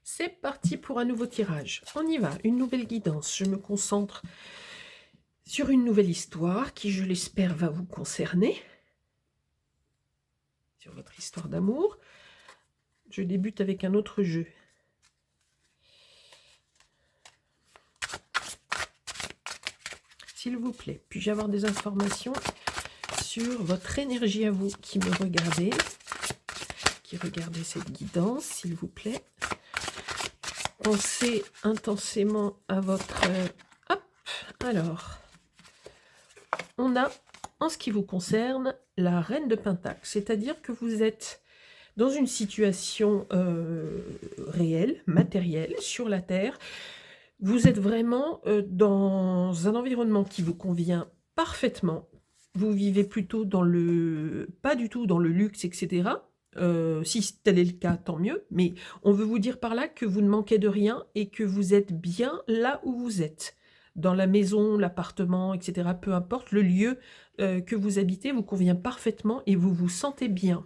C'est parti pour un nouveau tirage. On y va, une nouvelle guidance. Je me concentre sur une nouvelle histoire qui, je l'espère, va vous concerner. Sur votre histoire d'amour. Je débute avec un autre jeu. S'il vous plaît, puis-je avoir des informations sur votre énergie à vous qui me regardez, qui regardez cette guidance, s'il vous plaît. Pensez intensément à votre... Hop, alors, on a, en ce qui vous concerne, la reine de Pentacle, c'est-à-dire que vous êtes dans une situation réelle, matérielle, sur la Terre. Vous êtes vraiment dans un environnement qui vous convient parfaitement. Vous vivez plutôt dans le... pas du tout dans le luxe, etc. Si tel est le cas, tant mieux. Mais on veut vous dire par là que vous ne manquez de rien et que vous êtes bien là où vous êtes. Dans la maison, l'appartement, etc. Peu importe, le lieu que vous habitez vous convient parfaitement et vous vous sentez bien.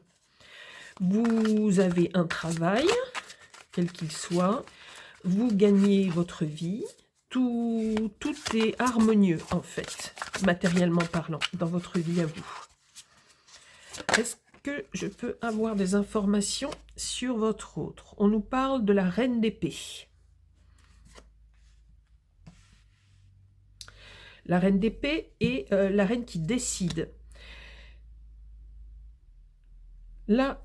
Vous avez un travail, quel qu'il soit. Vous gagnez votre vie. Tout est harmonieux, en fait, matériellement parlant, dans votre vie à vous. Est-ce que je peux avoir des informations sur votre autre? On nous parle de la reine d'épée. La reine d'épée est la reine qui décide. Là,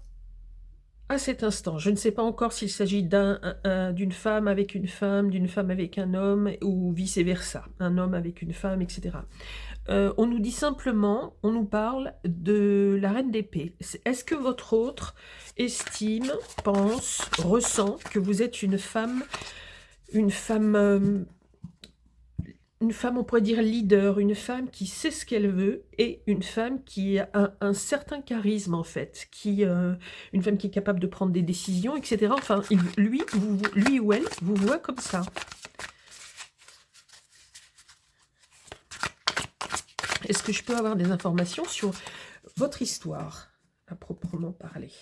à cet instant, je ne sais pas encore s'il s'agit d'une femme avec une femme, d'une femme avec un homme, ou vice-versa, un homme avec une femme, etc. On nous dit simplement, on nous parle de la reine d'épée. Est-ce que votre autre estime, pense, ressent que vous êtes une femme, on pourrait dire leader, une femme qui sait ce qu'elle veut et une femme qui a un certain charisme en fait, une femme qui est capable de prendre des décisions, etc. Enfin, lui ou elle vous voit comme ça. Est-ce que je peux avoir des informations sur votre histoire, à proprement parler?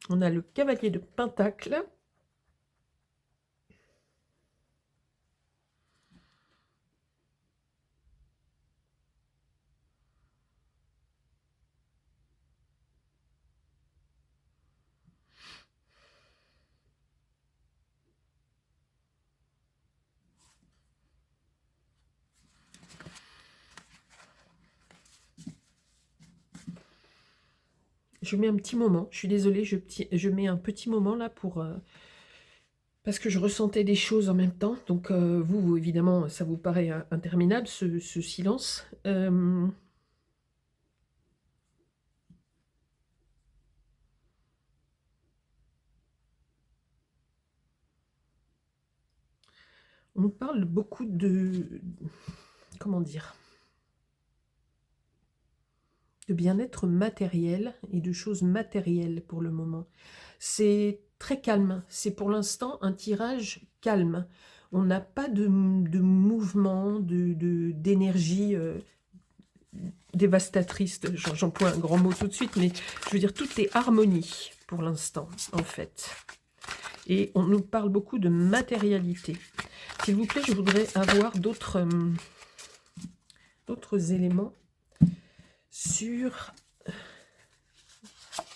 On a le cavalier de Pentacle. Je mets un petit moment, je suis désolée, je mets un petit moment là pour... parce que je ressentais des choses en même temps. Donc vous, évidemment, ça vous paraît interminable, ce silence. On nous parle beaucoup de... comment dire, de bien-être matériel et de choses matérielles pour le moment. C'est très calme, c'est pour l'instant un tirage calme. On n'a pas de mouvement, d'énergie dévastatrice, j'emploie un grand mot tout de suite, mais je veux dire, tout est harmonie pour l'instant, en fait. Et on nous parle beaucoup de matérialité. S'il vous plaît, je voudrais avoir d'autres éléments sur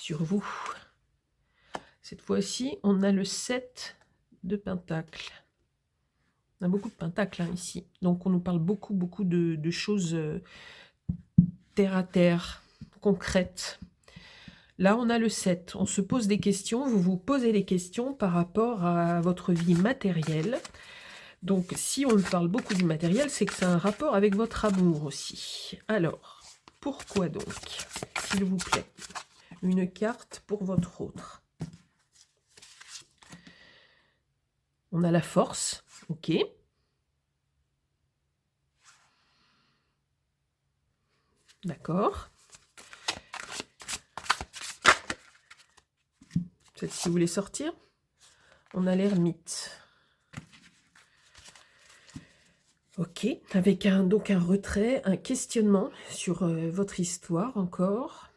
vous. Cette fois-ci, on a le 7 de Pentacle. On a beaucoup de Pentacles hein, ici. Donc, on nous parle beaucoup de choses terre à terre, concrètes. Là, on a le 7. On se pose des questions. Vous vous posez des questions par rapport à votre vie matérielle. Donc, si on parle beaucoup du matériel, c'est que ça a un rapport avec votre amour aussi. Alors, pourquoi donc, s'il vous plaît, une carte pour votre autre? On a la force, ok. D'accord. Celle-ci, vous voulez sortir? On a l'ermite. Ok, avec donc un retrait, un questionnement sur votre histoire encore.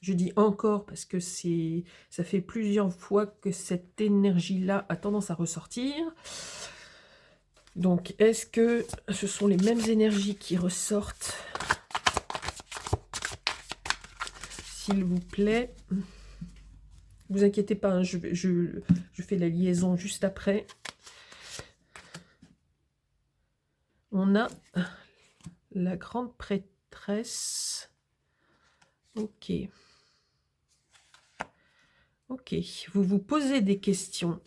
Je dis encore parce que ça fait plusieurs fois que cette énergie-là a tendance à ressortir. Donc, est-ce que ce sont les mêmes énergies qui ressortent? S'il vous plaît. Ne vous inquiétez pas, hein, je fais la liaison juste après. On a la grande prêtresse. Ok. Ok. Vous vous posez des questions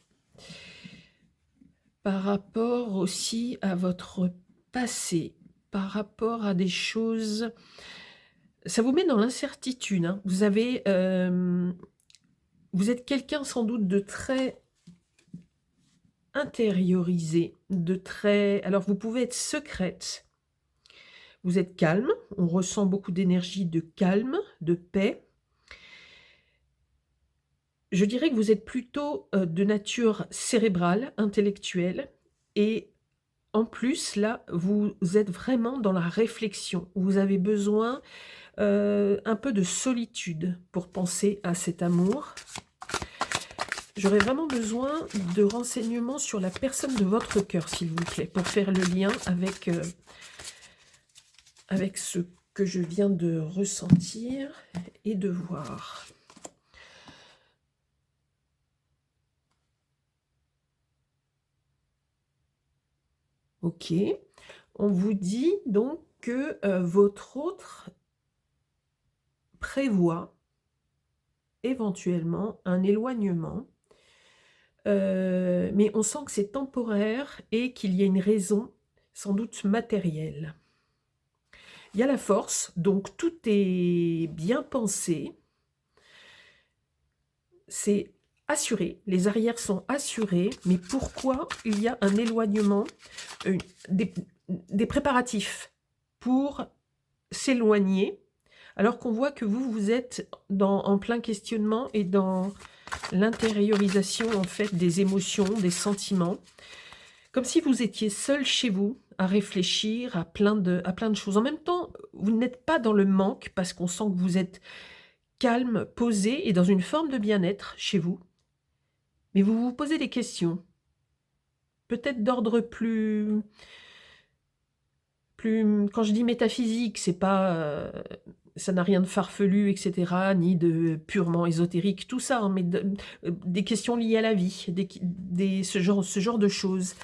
par rapport aussi à votre passé, par rapport à des choses... Ça vous met dans l'incertitude. Hein. Vous êtes quelqu'un sans doute de très intériorisé, de très... Alors vous pouvez être secrète. Vous êtes calme, on ressent beaucoup d'énergie de calme, de paix. Je dirais que vous êtes plutôt de nature cérébrale, intellectuelle, et en plus, là, vous êtes vraiment dans la réflexion. Vous avez besoin un peu de solitude pour penser à cet amour. J'aurais vraiment besoin de renseignements sur la personne de votre cœur, s'il vous plaît, pour faire le lien avec ce que je viens de ressentir et de voir. Ok, on vous dit donc que votre autre prévoit éventuellement un éloignement, mais on sent que c'est temporaire et qu'il y a une raison sans doute matérielle. Il y a la force, donc tout est bien pensé, c'est assuré, les arrières sont assurées, mais pourquoi il y a un éloignement, des préparatifs pour s'éloigner, alors qu'on voit que vous êtes en plein questionnement et dans l'intériorisation en fait des émotions, des sentiments, comme si vous étiez seul chez vous à réfléchir à plein de choses. En même temps, vous n'êtes pas dans le manque parce qu'on sent que vous êtes calme, posé et dans une forme de bien-être chez vous. Mais vous vous posez des questions, peut-être d'ordre plus... Quand je dis métaphysique, c'est pas... ça n'a rien de farfelu, etc., ni de purement ésotérique, tout ça, hein, mais des questions liées à la vie, ce genre de choses.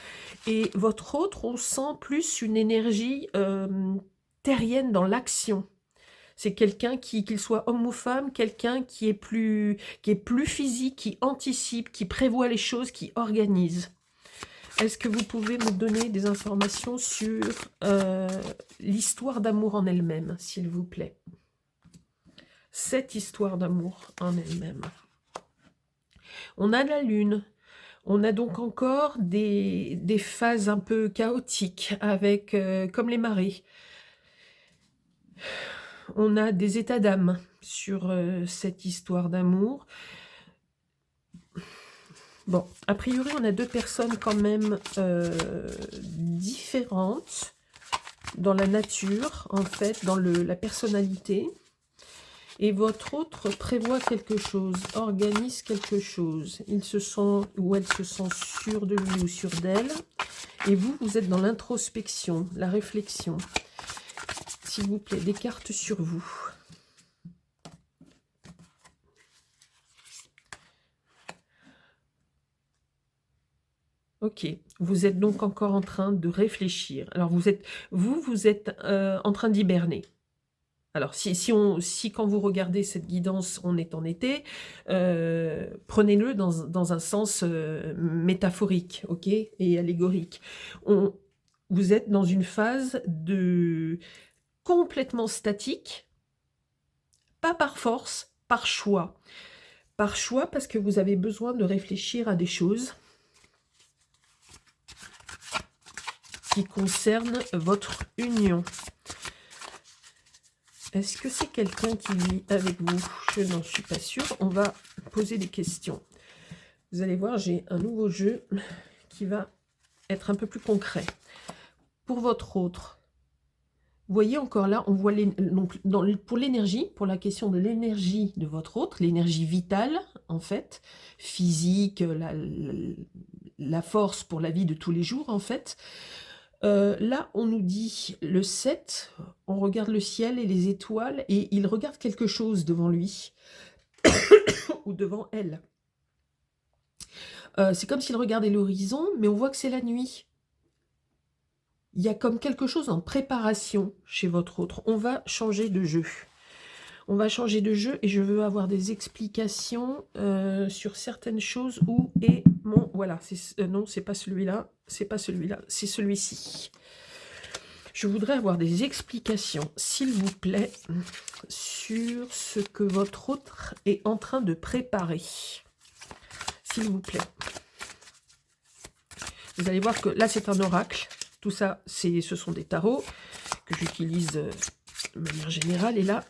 Et votre autre, on sent plus une énergie terrienne dans l'action. C'est quelqu'un qu'il soit homme ou femme, quelqu'un qui est plus physique, qui anticipe, qui prévoit les choses, qui organise. Est-ce que vous pouvez me donner des informations sur l'histoire d'amour en elle-même, s'il vous plaît? Cette histoire d'amour en elle-même. On a la lune. On a donc encore des phases un peu chaotiques, avec comme les marées. On a des états d'âme sur cette histoire d'amour. Bon, a priori, on a deux personnes quand même différentes dans la nature, en fait, dans la personnalité. Et votre autre prévoit quelque chose, organise quelque chose. Ils se sont, ou elles se sont sûres de lui ou sûres d'elle. Et vous, vous êtes dans l'introspection, la réflexion. S'il vous plaît, des cartes sur vous. Ok, vous êtes donc encore en train de réfléchir. Alors vous êtes en train d'hiberner. Alors si quand vous regardez cette guidance, on est en été, prenez-le dans un sens métaphorique, ok, et allégorique. Vous êtes dans une phase de complètement statique, pas par force, par choix. Par choix parce que vous avez besoin de réfléchir à des choses qui concernent votre union. Est-ce que c'est quelqu'un qui vit avec vous? Je n'en suis pas sûre. On va poser des questions. Vous allez voir, j'ai un nouveau jeu qui va être un peu plus concret. Pour votre autre, Vous voyez encore là, on voit donc pour l'énergie, pour la question de l'énergie de votre autre, l'énergie vitale en fait, physique, la force pour la vie de tous les jours en fait. Là, on nous dit le 7, on regarde le ciel et les étoiles et il regarde quelque chose devant lui ou devant elle. C'est comme s'il regardait l'horizon, mais on voit que c'est la nuit. Il y a comme quelque chose en préparation chez votre autre. On va changer de jeu. On va changer de jeu et je veux avoir des explications sur certaines choses. Où est mon... Voilà, non, c'est pas celui-là, c'est pas celui-là, c'est celui-ci. Je voudrais avoir des explications, s'il vous plaît, sur ce que votre autre est en train de préparer. S'il vous plaît. Vous allez voir que là, c'est un oracle. Tout ça, ce sont des tarots que j'utilise de manière générale. Et là,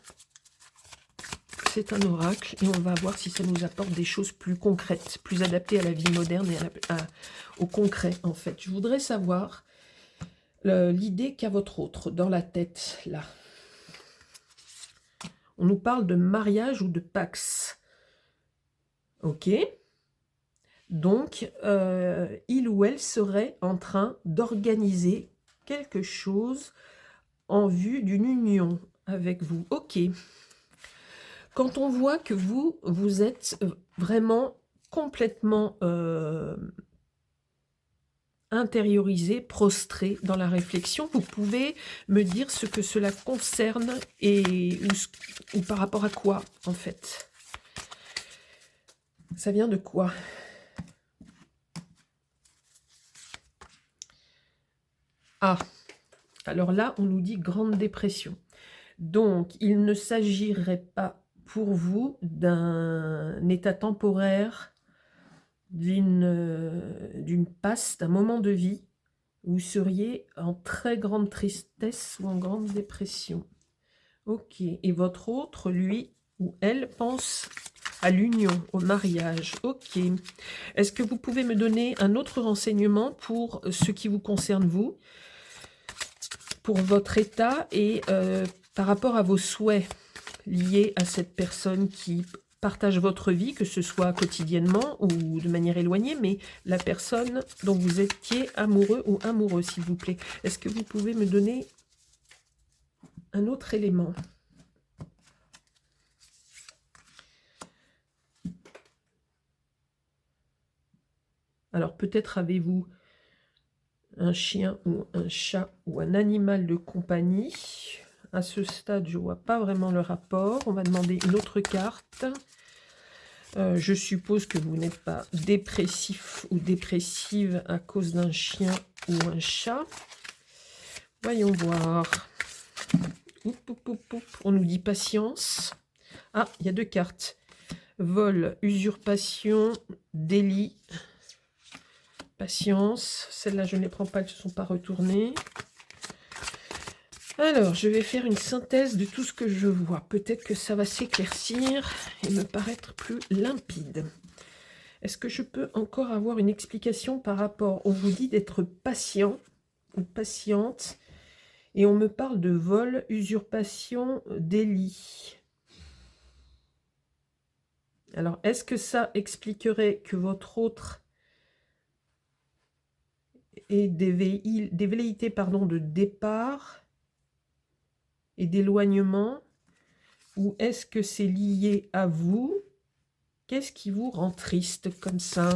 c'est un oracle. Et on va voir si ça nous apporte des choses plus concrètes, plus adaptées à la vie moderne et au concret, en fait. Je voudrais savoir l'idée qu'a votre autre dans la tête, là. On nous parle de mariage ou de pax. Ok. Donc, il ou elle serait en train d'organiser quelque chose en vue d'une union avec vous. Ok. Quand on voit que vous êtes vraiment complètement intériorisé, prostré dans la réflexion, vous pouvez me dire ce que cela concerne ou par rapport à quoi, en fait. Ça vient de quoi ? Ah, alors là, on nous dit Grande Dépression. Donc, il ne s'agirait pas pour vous d'un état temporaire, d'une passe, d'un moment de vie, où vous seriez en très grande tristesse ou en grande dépression. Ok, et votre autre, lui ou elle, pense à l'union, au mariage. Ok. Est-ce que vous pouvez me donner un autre renseignement pour ce qui vous concerne vous, pour votre état et par rapport à vos souhaits liés à cette personne qui partage votre vie, que ce soit quotidiennement ou de manière éloignée, mais la personne dont vous étiez amoureux ou amoureux, s'il vous plaît. Est-ce que vous pouvez me donner un autre élément ? Alors peut-être avez-vous un chien ou un chat ou un animal de compagnie. À ce stade, je ne vois pas vraiment le rapport. On va demander une autre carte. Je suppose que vous n'êtes pas dépressif ou dépressive à cause d'un chien ou un chat. Voyons voir. On nous dit patience. Ah, il y a deux cartes. Vol, usurpation, délit. Patience. Celles-là, je ne les prends pas, elles ne se sont pas retournées. Alors, je vais faire une synthèse de tout ce que je vois. Peut-être que ça va s'éclaircir et me paraître plus limpide. Est-ce que je peux encore avoir une explication par rapport... On vous dit d'être patient ou patiente. Et on me parle de vol, usurpation, délit. Alors, est-ce que ça expliquerait que votre autre ait des velléités de départ et d'éloignement, ou est-ce que c'est lié à vous? Qu'est-ce qui vous rend triste comme ça?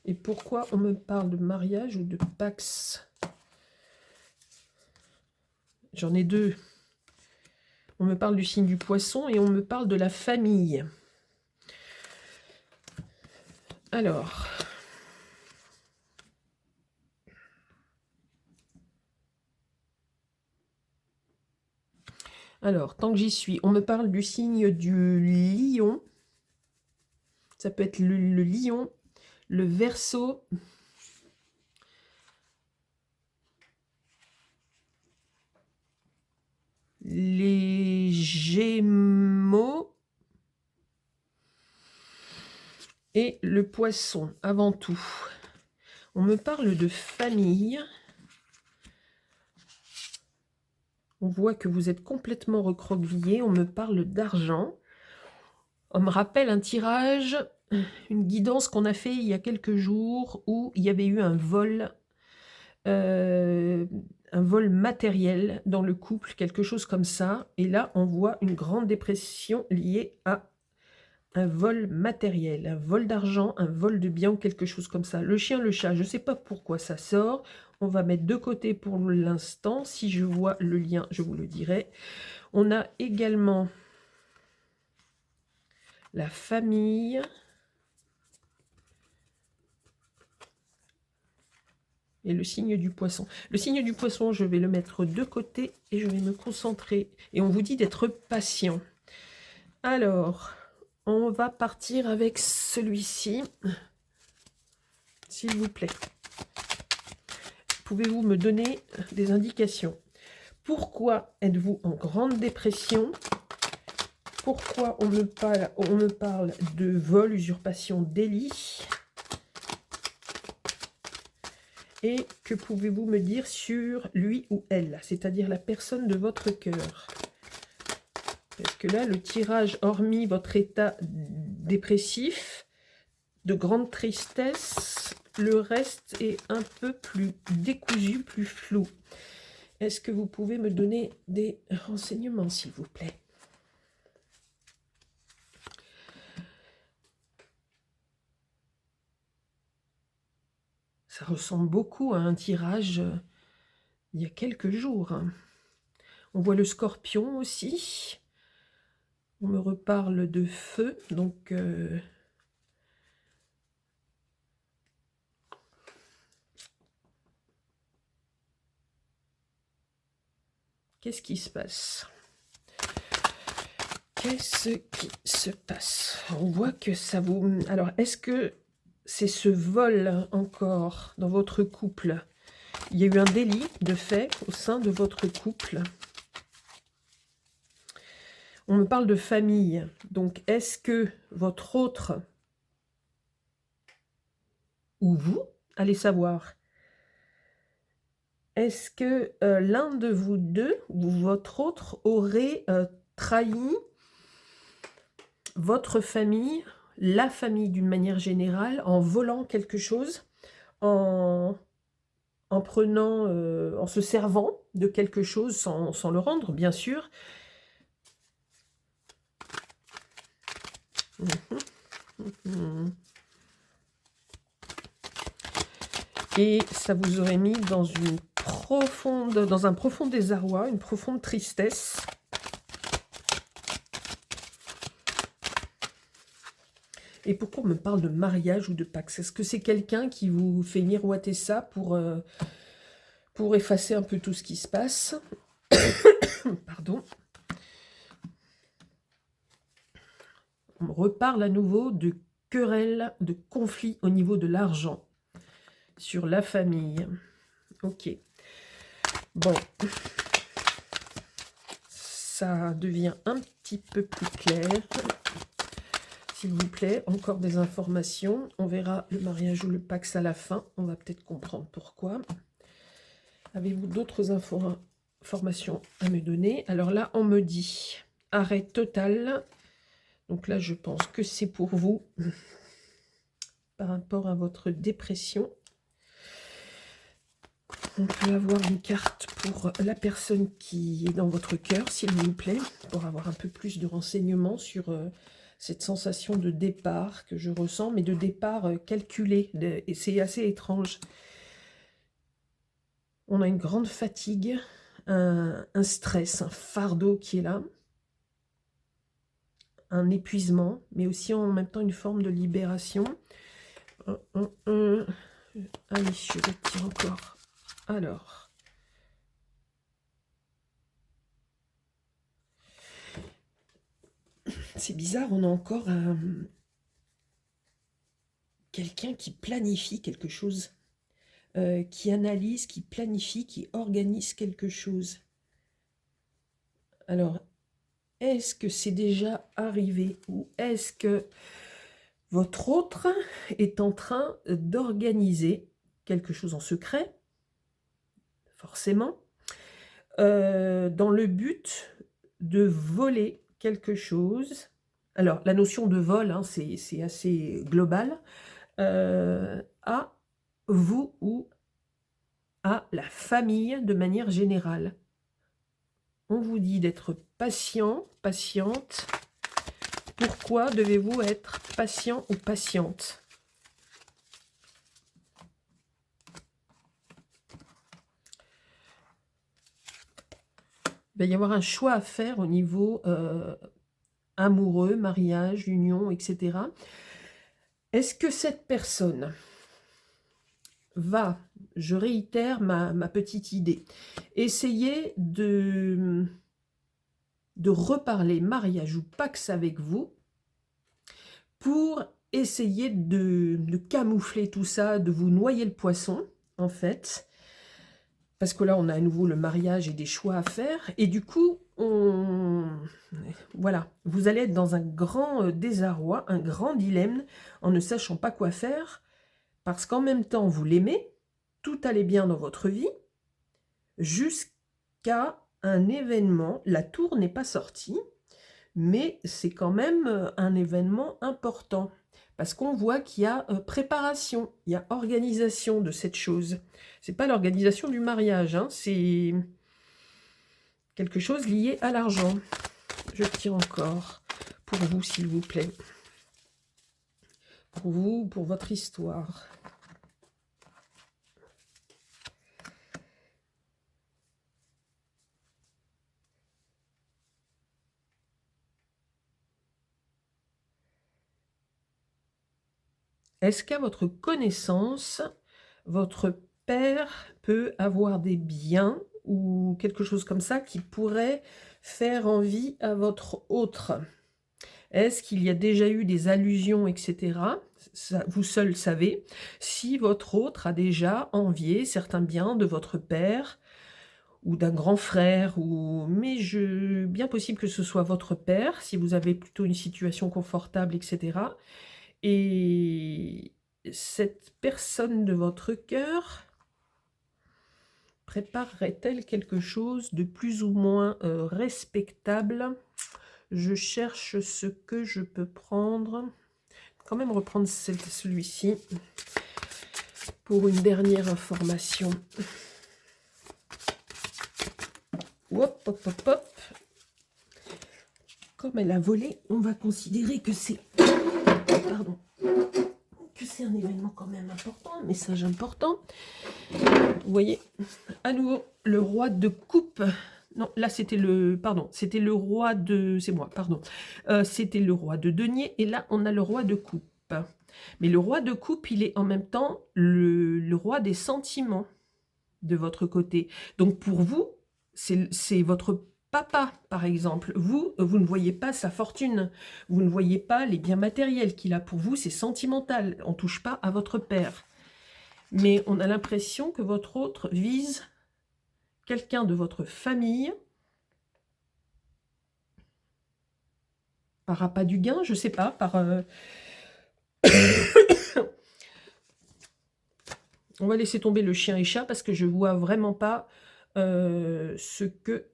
Et pourquoi on me parle de mariage ou de pax? J'en ai deux. On me parle du signe du poisson et on me parle de la famille. Alors... tant que j'y suis, on me parle du signe du lion. Ça peut être le lion, le Verseau, les Gémeaux et le Poisson, avant tout. On me parle de famille. On voit que vous êtes complètement recroquevillé. On me parle d'argent. On me rappelle un tirage, une guidance qu'on a fait il y a quelques jours où il y avait eu un vol matériel dans le couple, quelque chose comme ça. Et là, on voit une grande dépression liée à un vol matériel, un vol d'argent, un vol de biens ou quelque chose comme ça. Le chien, le chat, je ne sais pas pourquoi ça sort. On va mettre de côté pour l'instant. Si je vois le lien, je vous le dirai. On a également la famille. Et le signe du poisson. Le signe du poisson, je vais le mettre de côté et je vais me concentrer. Et on vous dit d'être patient. Alors, on va partir avec celui-ci. S'il vous plaît. Pouvez-vous me donner des indications? Pourquoi êtes-vous en grande dépression? Pourquoi on me parle de vol, usurpation, délit? Et que pouvez-vous me dire sur lui ou elle, c'est-à-dire la personne de votre cœur? Parce que là, le tirage, hormis votre état dépressif, de grande tristesse, le reste est un peu plus décousu, plus flou. Est-ce que vous pouvez me donner des renseignements, s'il vous plaît? Ça ressemble beaucoup à un tirage il y a quelques jours. On voit le scorpion aussi. On me reparle de feu, donc... Qu'est-ce qui se passe? Qu'est-ce qui se passe? On voit que ça vous... Alors, est-ce que c'est ce vol encore dans votre couple? Il y a eu un délit de fait au sein de votre couple. On me parle de famille. Donc, est-ce que votre autre, ou vous, allez savoir, est-ce que l'un de vous deux, ou votre autre, aurait trahi votre famille, la famille d'une manière générale, en volant quelque chose, en prenant, en se servant de quelque chose sans le rendre, bien sûr. Et ça vous aurait mis dans un profond désarroi, une profonde tristesse. Et pourquoi on me parle de mariage ou de Pax? Est-ce que c'est quelqu'un qui vous fait miroiter ça pour effacer un peu tout ce qui se passe? Pardon. On me reparle à nouveau de querelles, de conflits au niveau de l'argent, sur la famille. Ok. Bon. Ça devient un petit peu plus clair. S'il vous plaît, encore des informations. On verra le mariage ou le Pax à la fin. On va peut-être comprendre pourquoi. Avez-vous d'autres informations à me donner? Alors là, on me dit arrêt total. Donc là, je pense que c'est pour vous par rapport à votre dépression. On peut avoir une carte pour la personne qui est dans votre cœur, s'il vous plaît, pour avoir un peu plus de renseignements sur cette sensation de départ que je ressens, mais de départ calculé. Et c'est assez étrange. On a une grande fatigue, un stress, un fardeau qui est là, un épuisement, mais aussi en même temps une forme de libération. Allez, je retire encore. Alors, c'est bizarre, on a encore quelqu'un qui planifie quelque chose, qui analyse, qui planifie, qui organise quelque chose. Alors, est-ce que c'est déjà arrivé ou est-ce que votre autre est en train d'organiser quelque chose en secret, forcément, dans le but de voler quelque chose. Alors, la notion de vol, hein, c'est assez global, à vous ou à la famille de manière générale. On vous dit d'être patient, patiente. Pourquoi devez-vous être patient ou patiente? Il va y avoir un choix à faire au niveau amoureux, mariage, union, etc. Est-ce que cette personne va, je réitère ma petite idée, essayer de reparler mariage ou pax avec vous pour essayer de camoufler tout ça, de vous noyer le poisson, en fait, parce que là, on a à nouveau le mariage et des choix à faire, et du coup, voilà, vous allez être dans un grand désarroi, un grand dilemme, en ne sachant pas quoi faire, parce qu'en même temps, vous l'aimez, tout allait bien dans votre vie, jusqu'à un événement, la tour n'est pas sortie, mais c'est quand même un événement important, parce qu'on voit qu'il y a préparation, il y a organisation de cette chose. C'est pas l'organisation du mariage, hein, c'est quelque chose lié à l'argent. Je tire encore pour vous, s'il vous plaît. Pour vous, pour votre histoire. Est-ce qu'à votre connaissance, votre père peut avoir des biens ou quelque chose comme ça qui pourrait faire envie à votre autre? Est-ce qu'il y a déjà eu des allusions, etc. Ça, vous seul savez si votre autre a déjà envié certains biens de votre père ou d'un grand frère, mais bien possible que ce soit votre père, si vous avez plutôt une situation confortable, etc. Et cette personne de votre cœur préparerait-elle quelque chose de plus ou moins respectable? Je cherche ce que je peux prendre. Quand même reprendre celui-ci pour une dernière information. Hop, hop, hop, hop. Comme elle a volé, on va considérer que c'est... Pardon. Que c'est un événement quand même important, un message important. Vous voyez, à nouveau, le roi de coupe. Non, là c'était le... Pardon, c'était le roi de... C'est moi, pardon. C'était le roi de denier, et là on a le roi de coupe. Mais le roi de coupe, il est en même temps le roi des sentiments de votre côté. Donc pour vous, c'est votre papa, par exemple. Vous ne voyez pas sa fortune, vous ne voyez pas les biens matériels qu'il a. Pour vous, c'est sentimental. On ne touche pas à votre père. Mais on a l'impression que votre autre vise quelqu'un de votre famille par appât du gain, je ne sais pas, par... On va laisser tomber le chien et chat parce que je ne vois vraiment pas ce que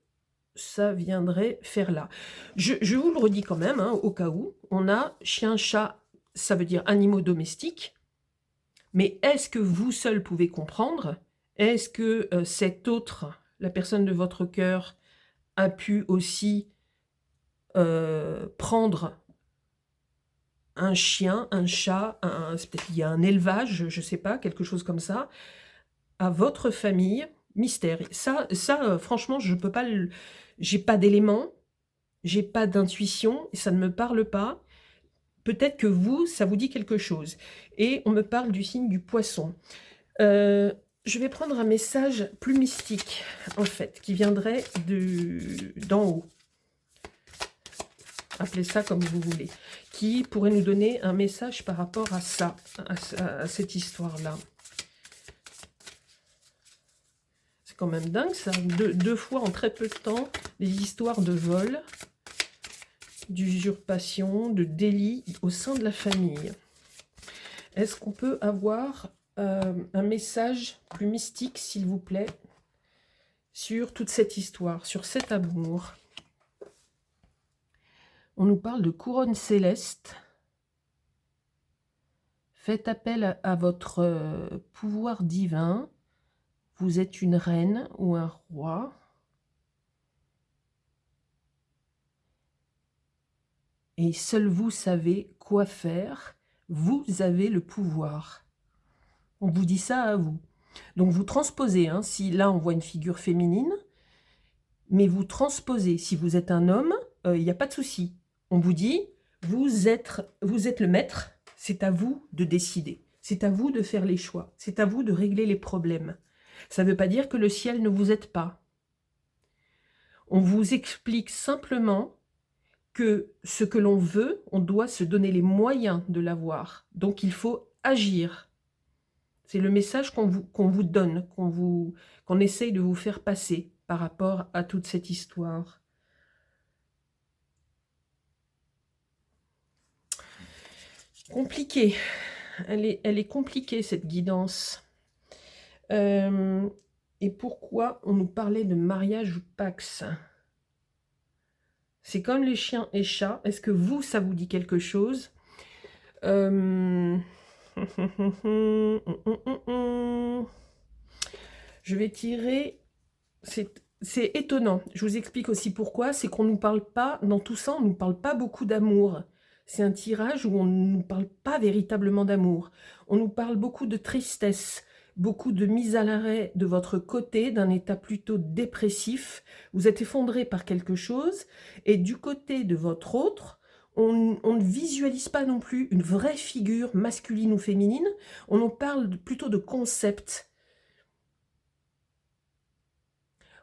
ça viendrait faire là. Je vous le redis quand même, hein, au cas où. On a chien, chat, ça veut dire animaux domestiques. Mais est-ce que vous seul pouvez comprendre? Est-ce que cet autre, la personne de votre cœur, a pu aussi prendre un chien, un chat, peut-être qu'il y a un élevage, je ne sais pas, quelque chose comme ça, à votre famille? Mystère. Ça franchement, je peux pas... J'ai pas d'éléments, j'ai pas d'intuition, ça ne me parle pas. Peut-être que vous, ça vous dit quelque chose. Et on me parle du signe du poisson. Je vais prendre un message plus mystique, en fait, qui viendrait d'en haut. Appelez ça comme vous voulez. Qui pourrait nous donner un message par rapport à ça, à cette histoire-là. C'est quand même dingue, ça. Deux fois en très peu de temps, des histoires de vol, d'usurpation, de délit au sein de la famille. Est-ce qu'on peut avoir un message plus mystique, s'il vous plaît, sur toute cette histoire, sur cet amour. On nous parle de couronne céleste. Faites appel à votre pouvoir divin. Vous êtes une reine ou un roi. Et seul vous savez quoi faire. Vous avez le pouvoir. On vous dit ça à vous. Donc vous transposez. Hein, si là on voit une figure féminine, mais vous transposez. Si vous êtes un homme, il n'y a pas de souci. On vous dit, vous êtes le maître. C'est à vous de décider. C'est à vous de faire les choix. C'est à vous de régler les problèmes. Ça ne veut pas dire que le ciel ne vous aide pas. On vous explique simplement que ce que l'on veut, on doit se donner les moyens de l'avoir. Donc il faut agir. C'est le message qu'on vous donne, qu'on essaye de vous faire passer par rapport à toute cette histoire. Compliquée. Elle est compliquée, cette guidance. Et pourquoi on nous parlait de mariage ou pax? C'est comme les chiens et chats. Est-ce que vous, ça vous dit quelque chose? Je vais tirer... C'est étonnant. Je vous explique aussi pourquoi. C'est qu'on ne nous parle pas, dans tout ça, on ne nous parle pas beaucoup d'amour. C'est un tirage où on ne nous parle pas véritablement d'amour. On nous parle beaucoup de tristesse, beaucoup de mise à l'arrêt de votre côté, d'un état plutôt dépressif. Vous êtes effondré par quelque chose. Et du côté de votre autre, on ne visualise pas non plus une vraie figure masculine ou féminine. On nous parle plutôt de concepts.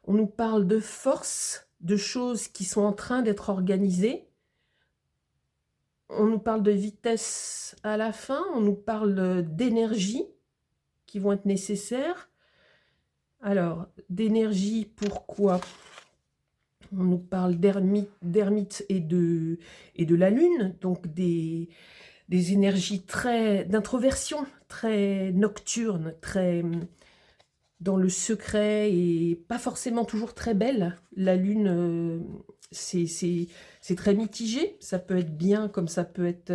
On nous parle de force, de choses qui sont en train d'être organisées. On nous parle de vitesse à la fin, on nous parle d'énergie qui vont être nécessaires. Alors, d'énergie, pourquoi? On nous parle d'ermite et de la lune, donc des énergies d'introversion, très nocturnes, très dans le secret et pas forcément toujours très belle. La lune, c'est très mitigé. Ça peut être bien comme ça peut être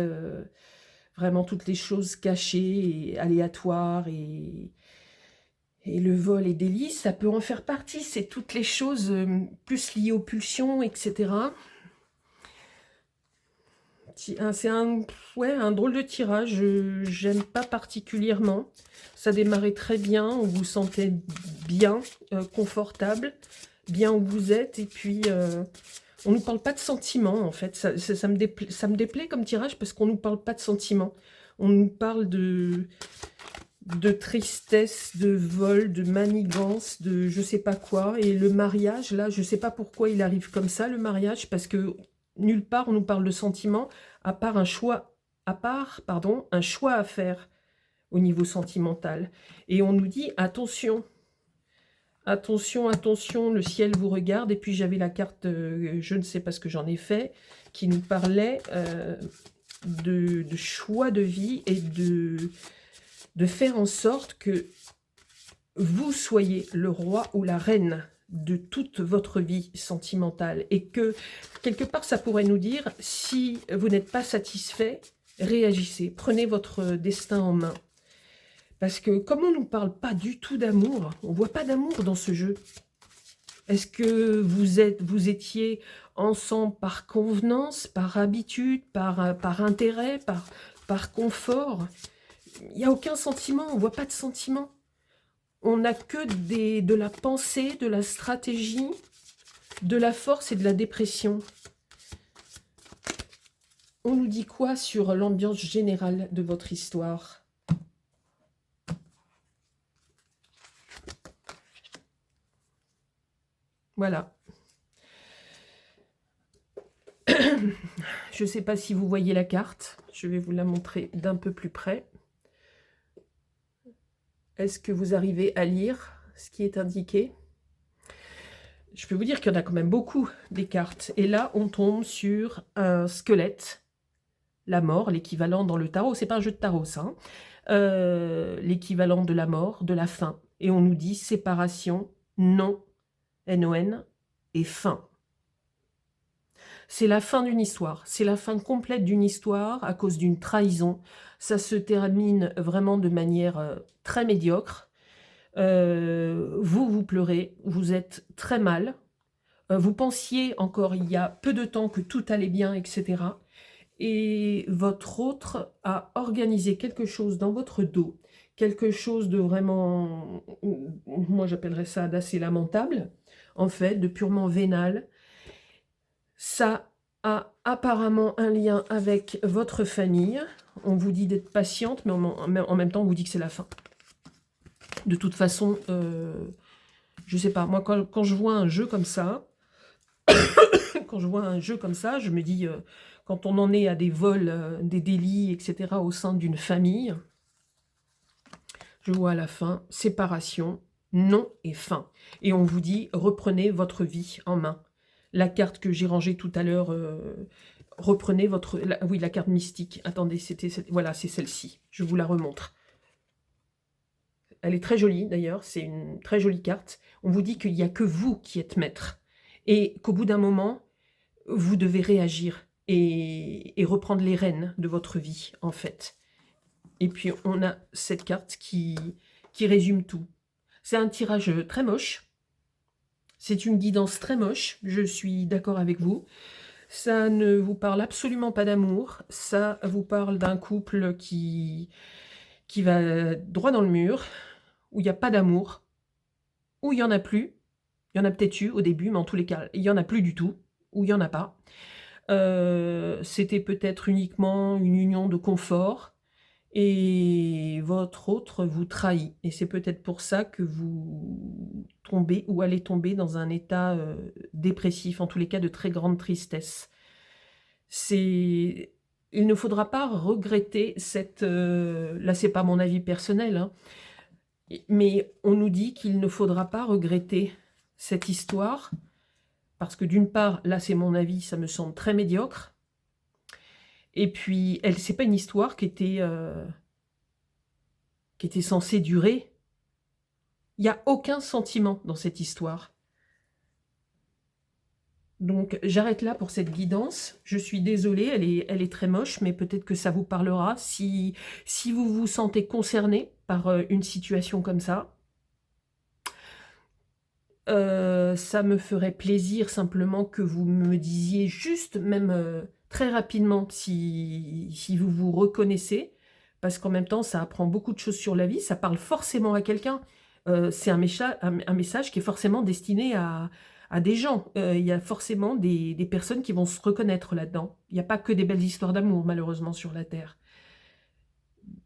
vraiment toutes les choses cachées et aléatoires et le vol et délices. Ça peut en faire partie. C'est toutes les choses plus liées aux pulsions, etc. C'est un drôle de tirage, j'aime pas particulièrement. Ça démarrait très bien, on vous sentait bien, confortable, bien où vous êtes, et puis on nous parle pas de sentiments en fait. Ça me déplaît comme tirage parce qu'on nous parle pas de sentiments. On nous parle de tristesse, de vol, de manigance, de je sais pas quoi. Et le mariage, là, je sais pas pourquoi il arrive comme ça, le mariage, parce que nulle part on nous parle de sentiments, à part un choix à faire au niveau sentimental. Et on nous dit attention, attention, attention, le ciel vous regarde. Et puis j'avais la carte, je ne sais pas ce que j'en ai fait, qui nous parlait de choix de vie et de faire en sorte que vous soyez le roi ou la reine de toute votre vie sentimentale. Et que, quelque part, ça pourrait nous dire, si vous n'êtes pas satisfait, réagissez, prenez votre destin en main. Parce que comme on ne nous parle pas du tout d'amour, on ne voit pas d'amour dans ce jeu. Est-ce que vous étiez ensemble par convenance, par habitude, par intérêt, par confort? Il n'y a aucun sentiment, on ne voit pas de sentiment. On n'a que de la pensée, de la stratégie, de la force et de la dépression. On nous dit quoi sur l'ambiance générale de votre histoire? Voilà. Je ne sais pas si vous voyez la carte. Je vais vous la montrer d'un peu plus près. Est-ce que vous arrivez à lire ce qui est indiqué? Je peux vous dire qu'il y en a quand même beaucoup des cartes. Et là, on tombe sur un squelette, la mort, l'équivalent dans le tarot. C'est pas un jeu de tarot, ça. L'équivalent de la mort, de la fin. Et on nous dit séparation, non, N-O-N, et fin. C'est la fin d'une histoire, c'est la fin complète d'une histoire à cause d'une trahison. Ça se termine vraiment de manière très médiocre. Vous pleurez, vous êtes très mal. Vous pensiez encore il y a peu de temps que tout allait bien, etc. Et votre autre a organisé quelque chose dans votre dos, quelque chose de vraiment, moi j'appellerais ça d'assez lamentable, en fait, de purement vénal. Ça a apparemment un lien avec votre famille. On vous dit d'être patiente, mais en même temps, on vous dit que c'est la fin. De toute façon, je sais pas, moi, quand je vois un jeu comme ça, je me dis, quand on en est à des vols, des délits, etc., au sein d'une famille, je vois à la fin, séparation, non et fin. Et on vous dit, reprenez votre vie en main. La carte que j'ai rangée tout à l'heure, reprenez votre... oui, la carte mystique. Attendez, voilà, c'est celle-ci. Je vous la remontre. Elle est très jolie, d'ailleurs. C'est une très jolie carte. On vous dit qu'il n'y a que vous qui êtes maître. Et qu'au bout d'un moment, vous devez réagir et reprendre les rênes de votre vie, en fait. Et puis, on a cette carte qui résume tout. C'est un tirage très moche. C'est une guidance très moche. Je suis d'accord avec vous. Ça ne vous parle absolument pas d'amour. Ça vous parle d'un couple qui va droit dans le mur, où il n'y a pas d'amour, où il n'y en a plus. Il y en a peut-être eu au début, mais en tous les cas, il n'y en a plus du tout, ou il n'y en a pas. C'était peut-être uniquement une union de confort, et votre autre vous trahit. Et c'est peut-être pour ça que vous tombez ou allez tomber dans un état dépressif, en tous les cas de très grande tristesse. Il ne faudra pas regretter cette... là, c'est pas mon avis personnel, hein, mais on nous dit qu'il ne faudra pas regretter cette histoire, parce que d'une part, là, c'est mon avis, ça me semble très médiocre. Et puis, c'est pas une histoire qui était censée durer. Il n'y a aucun sentiment dans cette histoire. Donc, j'arrête là pour cette guidance. Je suis désolée, elle est très moche, mais peut-être que ça vous parlera si vous vous sentez concerné par une situation comme ça. Ça me ferait plaisir simplement que vous me disiez juste, même très rapidement, si vous vous reconnaissez, parce qu'en même temps, ça apprend beaucoup de choses sur la vie, ça parle forcément à quelqu'un. C'est un message qui est forcément destiné à des gens. Il y a forcément des personnes qui vont se reconnaître là-dedans. Il n'y a pas que des belles histoires d'amour, malheureusement, sur la Terre.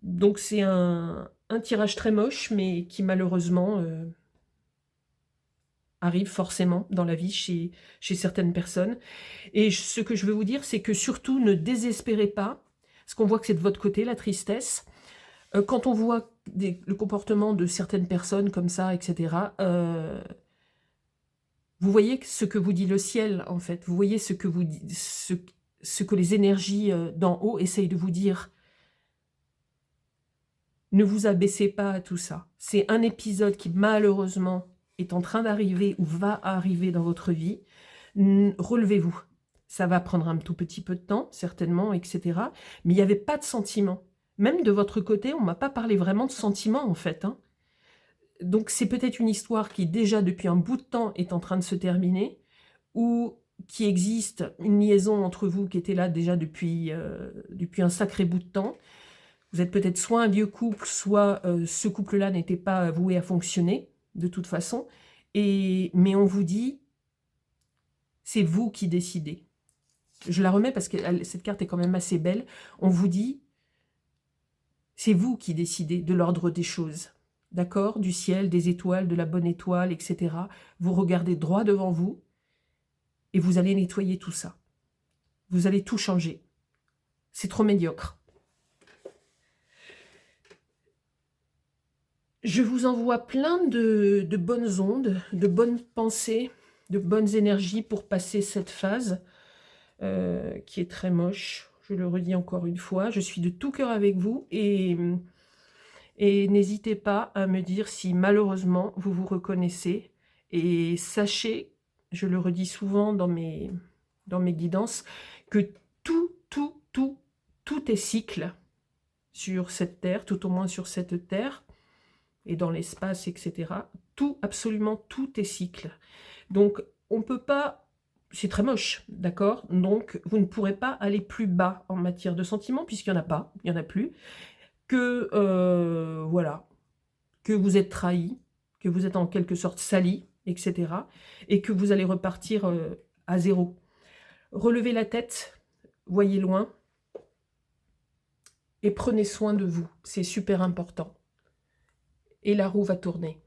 Donc c'est un tirage très moche, mais qui malheureusement... arrive forcément dans la vie chez certaines personnes. Et ce que je veux vous dire, c'est que surtout ne désespérez pas, parce qu'on voit que c'est de votre côté, la tristesse. Quand on voit le comportement de certaines personnes comme ça, etc., vous voyez ce que vous dit le ciel, en fait. Vous voyez ce que les énergies d'en haut essayent de vous dire. Ne vous abaissez pas à tout ça. C'est un épisode qui, malheureusement, est en train d'arriver ou va arriver dans votre vie. Relevez-vous. Ça va prendre un tout petit peu de temps, certainement, etc. Mais il n'y avait pas de sentiment. Même de votre côté, on ne m'a pas parlé vraiment de sentiment, en fait. Hein. Donc, c'est peut-être une histoire qui, déjà, depuis un bout de temps, est en train de se terminer, ou qui existe une liaison entre vous qui était là déjà depuis un sacré bout de temps. Vous êtes peut-être soit un vieux couple, soit ce couple-là n'était pas voué à fonctionner, de toute façon. Mais on vous dit, c'est vous qui décidez. Je la remets parce que cette carte est quand même assez belle. On vous dit, c'est vous qui décidez de l'ordre des choses. D'accord? Du ciel, des étoiles, de la bonne étoile, etc. Vous regardez droit devant vous et vous allez nettoyer tout ça. Vous allez tout changer. C'est trop médiocre. Je vous envoie plein de bonnes ondes, de bonnes pensées, de bonnes énergies pour passer cette phase qui est très moche. Je le redis encore une fois, je suis de tout cœur avec vous et n'hésitez pas à me dire si malheureusement vous vous reconnaissez Et sachez, je le redis souvent dans mes guidances, que tout est cycle sur cette terre, tout au moins sur cette terre, et dans l'espace, etc. Tout, absolument tout est cycle. Donc, on ne peut pas... C'est très moche, d'accord? Donc, vous ne pourrez pas aller plus bas en matière de sentiments, puisqu'il n'y en a pas, il n'y en a plus. Que, voilà, que vous êtes trahi, que vous êtes en quelque sorte sali, etc. Et que vous allez repartir à zéro. Relevez la tête, voyez loin, et prenez soin de vous. C'est super important. Et la roue va tourner.